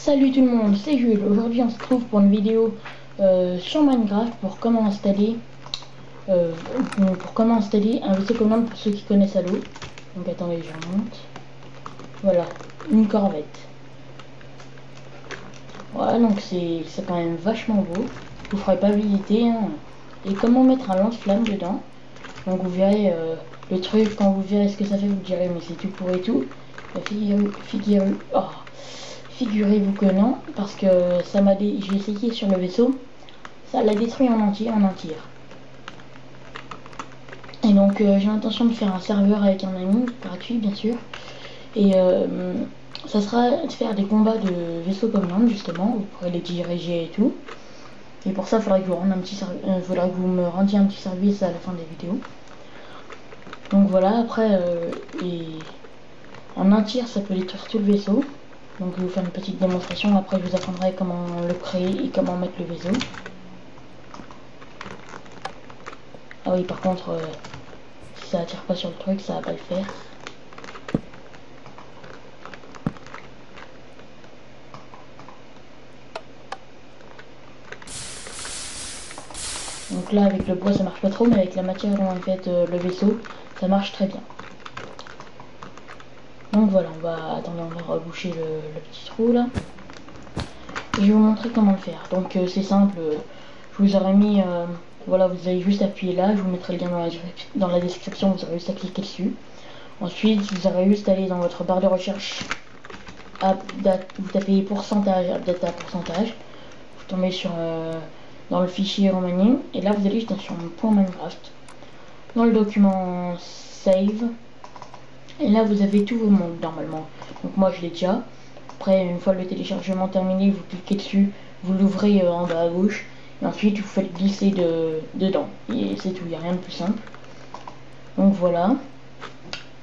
Salut tout le monde, c'est Jules. Aujourd'hui on se trouve pour une vidéo sur Minecraft pour comment installer un vaisseau commande pour ceux qui connaissent Halo. Donc attendez, je remonte. Voilà, une corvette. Voilà, donc c'est quand même vachement beau. Vous ne ferez pas visiter, hein. Et comment mettre un lance-flamme dedans. Donc vous verrez le truc, quand vous verrez ce que ça fait, vous direz mais c'est tout pour et tout. Figurez-vous que non, parce que j'ai essayé sur le vaisseau, ça l'a détruit en entier, en un tir. Et donc j'ai l'intention de faire un serveur avec un ami, gratuit bien sûr. Et ça sera de faire des combats de vaisseaux commandes justement, vous pourrez les diriger et tout. Et pour ça, il faudrait que vous me rendiez un petit service à la fin des vidéos. Donc voilà, après, en un tir, ça peut détruire tout le vaisseau. Donc je vais vous faire une petite démonstration, après je vous apprendrai comment le créer et comment mettre le vaisseau. Ah oui, par contre, si ça attire pas sur le truc, ça va pas le faire. Donc là, avec le bois, ça marche pas trop, mais avec la matière dont est fait le vaisseau, ça marche très bien. Donc voilà, on va reboucher le petit trou là. Et je vais vous montrer comment le faire. Donc c'est simple, je vous aurais mis, voilà, vous allez juste appuyer là, je vous mettrai le lien dans la description, vous aurez juste à cliquer dessus. Ensuite, vous aurez juste à aller dans votre barre de recherche, vous tapez pourcentage, update à pourcentage, vous tombez sur, dans le fichier remanié, et là vous allez juste sur mon point Minecraft, dans le document save, et là vous avez tous vos mondes normalement. Donc moi je l'ai déjà. Après, une fois le téléchargement terminé, vous cliquez dessus, vous l'ouvrez en bas à gauche, et ensuite vous faites glisser dedans. Et c'est tout, il n'y a rien de plus simple. Donc voilà.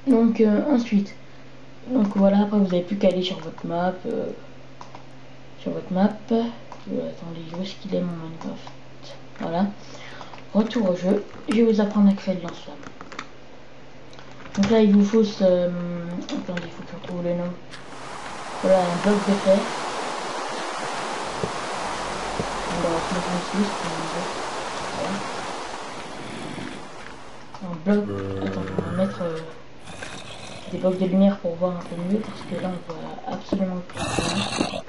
Donc ensuite, donc voilà, après vous n'avez plus qu'à aller sur votre map. Attendez, où est-ce qu'il est mon Minecraft? Voilà. Retour au jeu. Je vais vous apprendre à créer le lance-flamme. Donc là, il vous faut ce... attendez, il faut que je retrouve le nom. Voilà, un bloc de fer. Voilà. Un bloc. Attends, on va mettre des blocs de lumière pour voir un peu mieux, parce que là on voit absolument plus rien.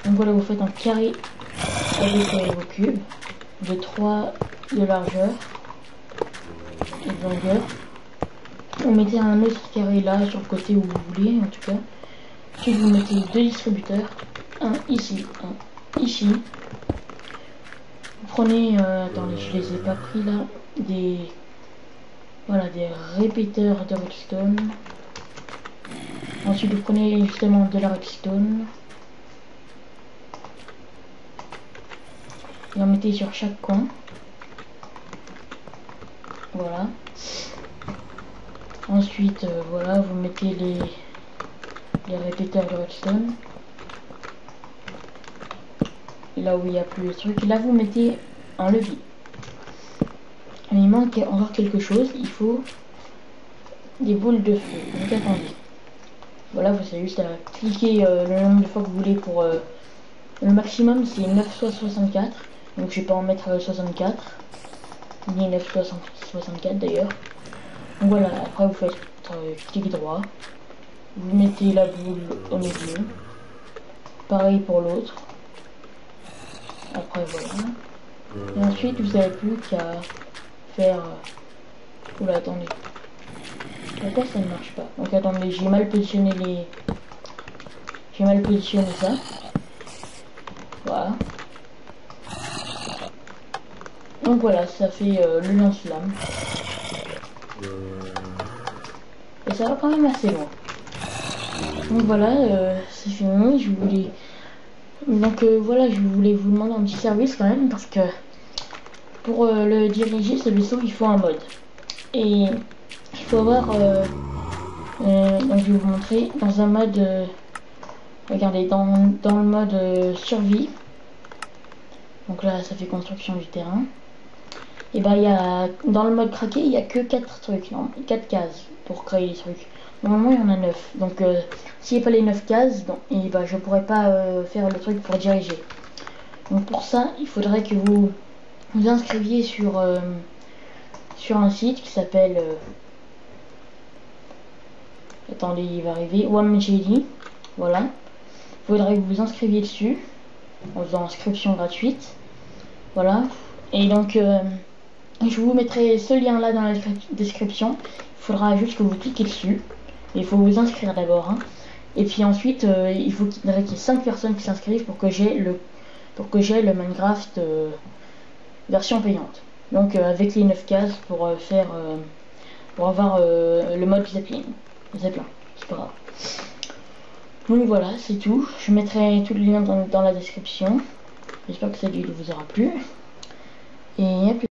Donc voilà, vous faites un carré avec vos cubes de 3 de largeur et de longueur. Vous mettez un autre carré là sur le côté où vous voulez, en tout cas. Puis vous mettez deux distributeurs, un ici, un ici. Vous prenez, attendez, je les ai pas pris là, des répéteurs de redstone. Ensuite vous prenez justement de la redstone et en mettez sur chaque coin. Voilà. Ensuite, voilà, vous mettez les répéteurs de redstone. Là où il n'y a plus de trucs. Là, vous mettez un levier. Mais il manque encore quelque chose. Il faut des boules de feu. Donc attendez. Voilà, vous avez juste à cliquer le nombre de fois que vous voulez pour... le maximum, c'est 9 soit 64. Donc je vais pas en mettre 64. Ni 9 soit 64 d'ailleurs. Donc voilà, après vous faites clic droit, vous mettez la boule au milieu, pareil pour l'autre, après voilà, et ensuite vous n'avez plus qu'à faire, oula attendez, pourquoi ça ne marche pas, donc attendez, j'ai mal positionné ça, voilà, donc voilà, ça fait le lance-flamme. Et ça va quand même assez loin. Donc voilà, c'est fini. Voilà, je voulais vous demander un petit service quand même, parce que pour le diriger ce vaisseau, il faut un mode. Et il faut avoir, donc je vais vous montrer, dans un mode, regardez, dans le mode survie. Donc là, ça fait construction du terrain. Et ben dans le mode craqué, il n'y a que 4 trucs, non, 4 cases pour créer les trucs. Normalement il y en a 9. Donc s'il n'y a pas les 9 cases, donc, et bah, je pourrais pas faire le truc pour diriger. Donc pour ça, il faudrait que vous vous inscriviez sur un site qui s'appelle attendez, il va arriver, OneJD. Voilà. Il faudrait que vous vous inscriviez dessus en faisant inscription gratuite. Voilà. Et donc je vous mettrai ce lien là dans la description. Il faudra juste que vous cliquez dessus. Il faut vous inscrire d'abord. Hein. Et puis ensuite, il faudrait qu'il y ait 5 personnes qui s'inscrivent pour que j'ai le Minecraft version payante. Donc avec les 9 cases pour pour avoir le mode Zeppelin. Zeppelin, c'est pas grave. Donc voilà, c'est tout. Je mettrai tout le lien dans la description. J'espère que cette vidéo vous aura plu. Et à plus.